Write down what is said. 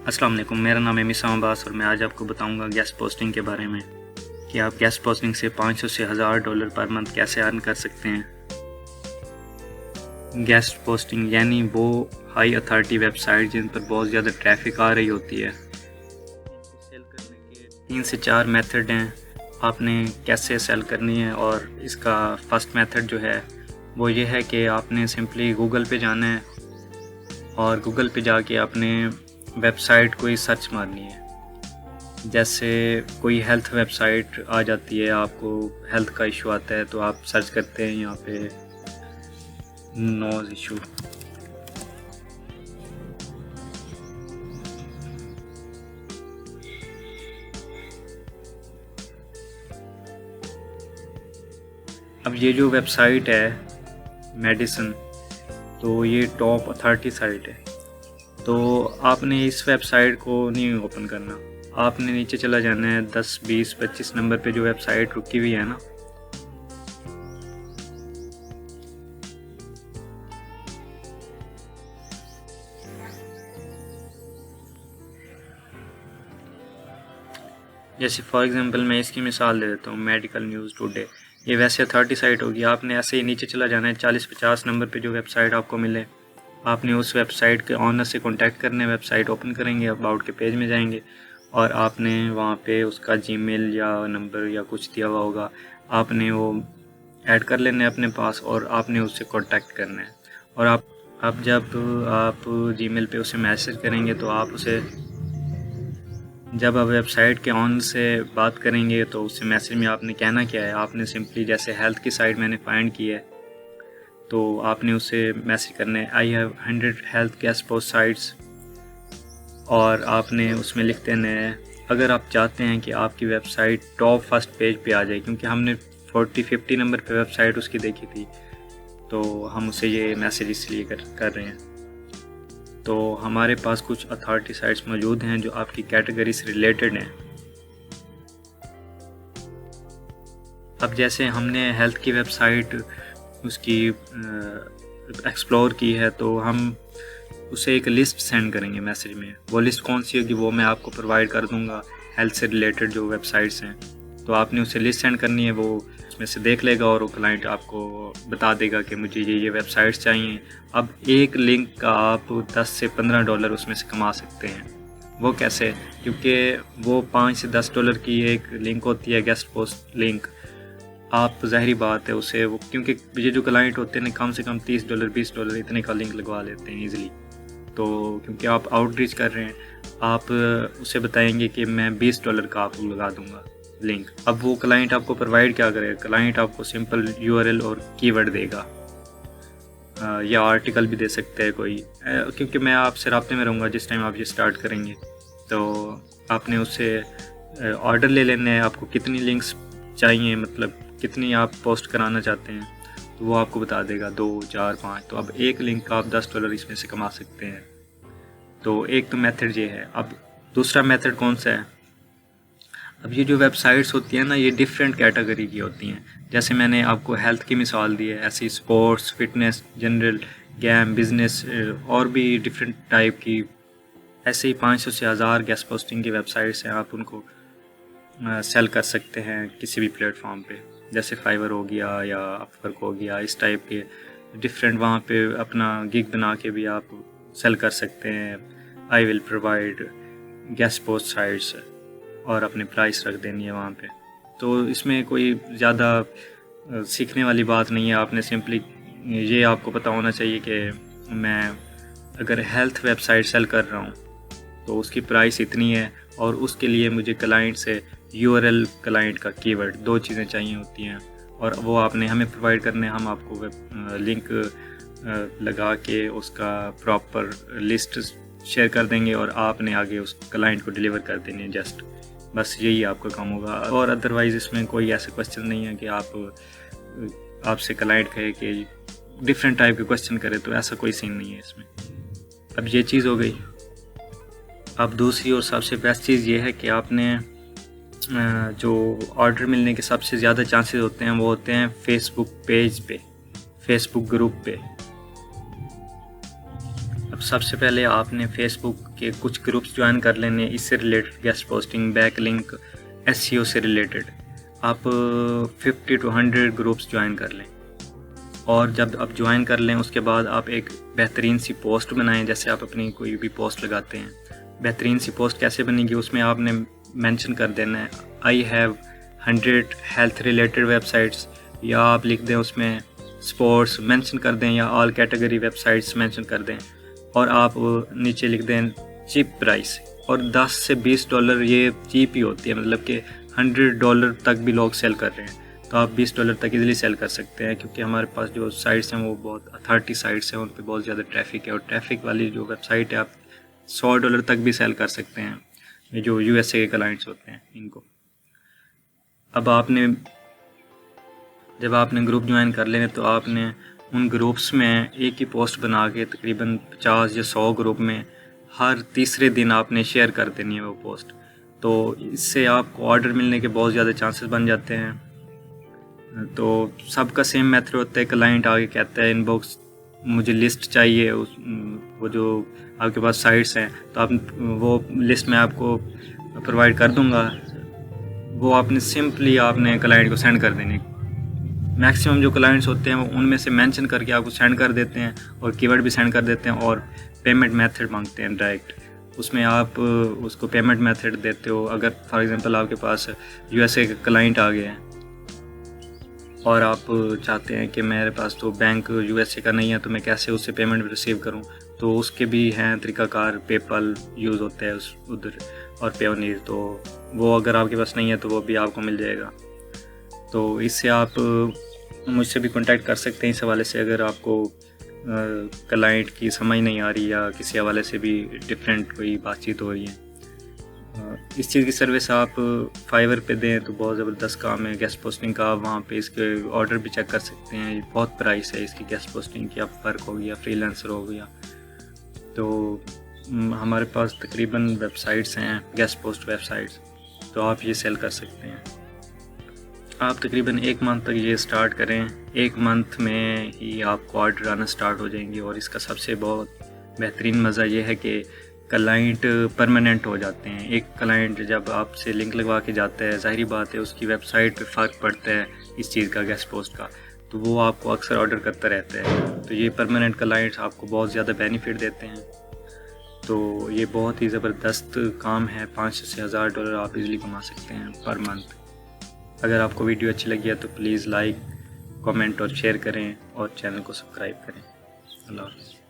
अस्सलाम वालेकुम, मेरा नाम है मिसाम अब्बास और मैं आज आपको बताऊंगा गेस्ट पोस्टिंग के बारे में कि आप गेस्ट पोस्टिंग से 500 से $1000 पर मंथ कैसे अर्न कर सकते हैं। गेस्ट पोस्टिंग यानी वो हाई अथॉरिटी वेबसाइट जिन पर बहुत ज़्यादा ट्रैफिक आ रही होती है। सेल करने के 3 से 4 मेथड हैं, आपने कैसे सेल करनी है। और इसका फर्स्ट मेथड जो है वो ये है कि आपने सिंपली गूगल पे जाना है और गूगल पे जाके आपने वेबसाइट कोई सर्च मारनी है। जैसे कोई हेल्थ वेबसाइट आ जाती है, आपको हेल्थ का इशू आता है तो आप सर्च करते हैं यहाँ पे नोज़ इशू। अब ये जो वेबसाइट है मेडिसिन, तो ये टॉप अथॉरिटी साइट है। तो आपने इस वेबसाइट को नहीं ओपन करना, आपने नीचे चला जाना है 10, 20, 25 नंबर पे जो वेबसाइट रुकी हुई है ना, जैसे फॉर एग्जांपल मैं इसकी मिसाल दे देता हूँ, मेडिकल न्यूज़ टुडे। ये वैसे अथॉरिटी साइट होगी, आपने ऐसे ही नीचे चला जाना है 40-50 नंबर पे जो वेबसाइट आपको मिले, आपने उस वेबसाइट के ऑनर से कांटेक्ट करने, वेबसाइट ओपन करेंगे, अबाउट के पेज में जाएंगे और आपने वहाँ पे उसका जीमेल या नंबर या कुछ दिया हुआ होगा, आपने वो ऐड कर लेना है अपने पास और आपने उससे कांटेक्ट करना है। और आप जब आप जीमेल पे उसे मैसेज करेंगे तो आप उसे, जब आप वेबसाइट के ऑन से बात करेंगे तो उससे मैसेज में आपने कहना क्या है, आपने सिंपली जैसे हेल्थ की साइट मैंने फाइंड की है तो आपने उससे मैसेज करना है I have 100 health guest post sites, और आपने उसमें लिख देना है अगर आप चाहते हैं कि आपकी वेबसाइट टॉप फर्स्ट पेज पे आ जाए, क्योंकि हमने 40-50 नंबर पे वेबसाइट उसकी देखी थी तो हम उसे ये मैसेज इसलिए कर रहे हैं। तो हमारे पास कुछ अथॉरिटी साइट्स मौजूद हैं जो आपकी कैटेगरी से रिलेटेड हैं। अब जैसे हमने हेल्थ की वेबसाइट उसकी एक्सप्लोर की है तो हम उसे एक लिस्ट सेंड करेंगे मैसेज में। वो लिस्ट कौन सी होगी वो मैं आपको प्रोवाइड कर दूंगा, हेल्थ से रिलेटेड जो वेबसाइट्स हैं। तो आपने उसे लिस्ट सेंड करनी है, वो उसमें से देख लेगा और वो क्लाइंट आपको बता देगा कि मुझे ये वेबसाइट्स चाहिए। अब एक लिंक का आप 10 से $15 उसमें से कमा सकते हैं। वो कैसे? क्योंकि वो 5 से $10 की एक लिंक होती है, गेस्ट पोस्ट लिंक। आप ज़ाहिरी बात है उसे वो, क्योंकि ये जो क्लाइंट होते हैं कम से कम $30, $20 इतने का लिंक लगवा लेते हैं ईज़िली। तो क्योंकि आप आउटरीच कर रहे हैं, आप उसे बताएंगे कि मैं $20 का आपको लगा दूंगा लिंक। अब वो क्लाइंट आपको प्रोवाइड क्या करेगा? क्लाइंट आपको सिंपल URL और कीवर्ड देगा, या आर्टिकल भी दे सकते हैं कोई, क्योंकि मैं आपसे राब्ते में रहूँगा जिस टाइम आप ये स्टार्ट करेंगे। तो आपने उससे ऑर्डर ले लेना है, आपको कितनी लिंक्स चाहिए, मतलब कितनी आप पोस्ट कराना चाहते हैं, तो वो आपको बता देगा 2, 4, 5। तो अब एक लिंक का आप $10 इसमें से कमा सकते हैं। तो एक तो मेथड ये है। अब दूसरा मेथड कौन सा है? अब ये जो वेबसाइट्स होती हैं ना, ये डिफरेंट कैटेगरी की होती हैं। जैसे मैंने आपको हेल्थ की मिसाल दी है, ऐसी sports, fitness, general, game, business और भी डिफरेंट टाइप की ऐसे ही 500 से 1000 गेस्ट पोस्टिंग की वेबसाइट्स हैं। आप उनको सेल कर सकते हैं किसी भी प्लेटफॉर्म पे, जैसे फाइवर हो गया या अपवर्क हो गया, इस टाइप के डिफरेंट। वहाँ पे अपना गिग बना के भी आप सेल कर सकते हैं। I will provide guest post sites और अपने प्राइस रख देनी है वहाँ पे। तो इसमें कोई ज़्यादा सीखने वाली बात नहीं है। आपने सिंपली ये आपको पता होना चाहिए कि मैं अगर हेल्थ वेबसाइट सेल कर रहा हूँ तो उसकी प्राइस इतनी है और उसके लिए मुझे क्लाइंट से URL, क्लाइंट का कीवर्ड, 2 चीज़ें चाहिए होती हैं और वो आपने हमें प्रोवाइड करने, हम आपको लिंक लगा के उसका प्रॉपर लिस्ट शेयर कर देंगे और आपने आगे उस क्लाइंट को डिलीवर कर देनी है। जस्ट बस यही आपका काम होगा। और अदरवाइज़ इसमें कोई ऐसा क्वेश्चन नहीं है कि आपसे क्लाइंट कहे कि डिफरेंट टाइप के क्वेश्चन करे, तो ऐसा कोई सीन नहीं है इसमें। अब ये चीज़ हो गई। अब दूसरी और सबसे बेस्ट चीज़ ये है कि आपने जो ऑर्डर मिलने के सबसे ज़्यादा चांसेस होते हैं वो होते हैं फेसबुक पेज पे, फेसबुक ग्रुप पे। अब सबसे पहले आपने फेसबुक के कुछ ग्रुप्स ज्वाइन कर लेने, इससे related guest posting, backlink, SEO से रिलेटेड। आप 50 to 100 ग्रुप्स ज्वाइन कर लें, और जब आप ज्वाइन कर लें उसके बाद आप एक बेहतरीन सी पोस्ट बनाएं। जैसे आप अपनी कोई भी पोस्ट लगाते हैं, बेहतरीन सी पोस्ट कैसे बनेगी, उसमें आपने मेंशन कर देना है I have 100 health related websites, या आप लिख दें उसमें स्पोर्ट्स मेंशन कर दें, या ऑल कैटेगरी वेबसाइट्स मेंशन कर दें, और आप नीचे लिख दें चीप प्राइस। और 10 से $20 ये चीप ही होती है, मतलब कि $100 तक भी लोग सेल कर रहे हैं, तो आप $20 तक इजीली सेल कर सकते हैं। क्योंकि हमारे पास जो साइट्स हैं वो बहुत अथॉरिटी साइट्स हैं, उन पे बहुत ज़्यादा ट्रैफिक है, और ट्रैफिक वाली जो वेबसाइट है आप $100 तक भी सेल कर सकते हैं, ये जो यूएसए के क्लाइंट्स होते हैं इनको। अब जब आपने ग्रुप ज्वाइन कर लेने, तो आपने उन ग्रुप्स में एक ही पोस्ट बना के तकरीबन 50 या 100 ग्रुप में हर तीसरे दिन आपने शेयर कर देनी है वो पोस्ट। तो इससे आपको ऑर्डर मिलने के बहुत ज़्यादा चांसेस बन जाते हैं। तो सबका सेम मेथड होता है, क्लाइंट आगे कहता है इनबॉक्स मुझे लिस्ट चाहिए, वो जो आपके पास साइट्स हैं, तो आप वो लिस्ट मैं आपको प्रोवाइड कर दूंगा। वो आपने सिंपली क्लाइंट को सेंड कर देनी। मैक्सिमम जो क्लाइंट्स होते हैं वो उनमें से मेंशन करके आपको सेंड कर देते हैं, और कीवर्ड भी सेंड कर देते हैं, और पेमेंट मेथड मांगते हैं डायरेक्ट। उसमें आप उसको पेमेंट मेथड देते हो। अगर फॉर एग्जांपल आपके पास यूएसए का क्लाइंट आ गया है और आप चाहते हैं कि मेरे पास तो बैंक यूएसए का नहीं है, तो मैं कैसे उससे पेमेंट रिसीव करूं, तो उसके भी हैं तरीक़ाकार। पेपल यूज़ होता है उधर, और पेयोनीर, तो वो अगर आपके पास नहीं है तो वो भी आपको मिल जाएगा। तो इससे आप मुझसे भी कांटेक्ट कर सकते हैं इस हवाले से, अगर आपको क्लाइंट की समझ नहीं आ रही या किसी हवाले से भी डिफरेंट कोई बातचीत हो रही है। इस चीज़ की सर्विस आप फाइवर पे दें तो बहुत ज़बरदस्त काम है गेस्ट पोस्टिंग का। वहाँ पे इसके ऑर्डर भी चेक कर सकते हैं, बहुत प्राइस है इसकी गेस्ट पोस्टिंग की। आप वर्क हो गया, फ्रीलांसर हो गया, तो हमारे पास तकरीबन वेबसाइट्स हैं, गेस्ट पोस्ट वेबसाइट्स, तो आप ये सेल कर सकते हैं। आप तकरीबन 1 मंथ तक ये स्टार्ट करें, 1 मंथ में ही आपको ऑर्डर आना स्टार्ट हो जाएंगे। और इसका सबसे बहुत बेहतरीन मज़ा ये है कि क्लाइंट परमानेंट हो जाते हैं। एक क्लाइंट जब आपसे लिंक लगवा के जाता है, ज़ाहिरी बात है उसकी वेबसाइट पे फ़र्क पड़ता है इस चीज़ का, गेस्ट पोस्ट का, तो वो आपको अक्सर ऑर्डर करता रहता है। तो ये परमानेंट क्लाइंट्स आपको बहुत ज़्यादा बेनिफिट देते हैं। तो ये बहुत ही ज़बरदस्त काम है। $500 से $1000 आप इजीली कमा सकते हैं पर मंथ। अगर आपको वीडियो अच्छी लगी है तो प्लीज़ लाइक, कमेंट और शेयर करें, और चैनल को सब्सक्राइब करें। अल्लाह हाफ़िज़।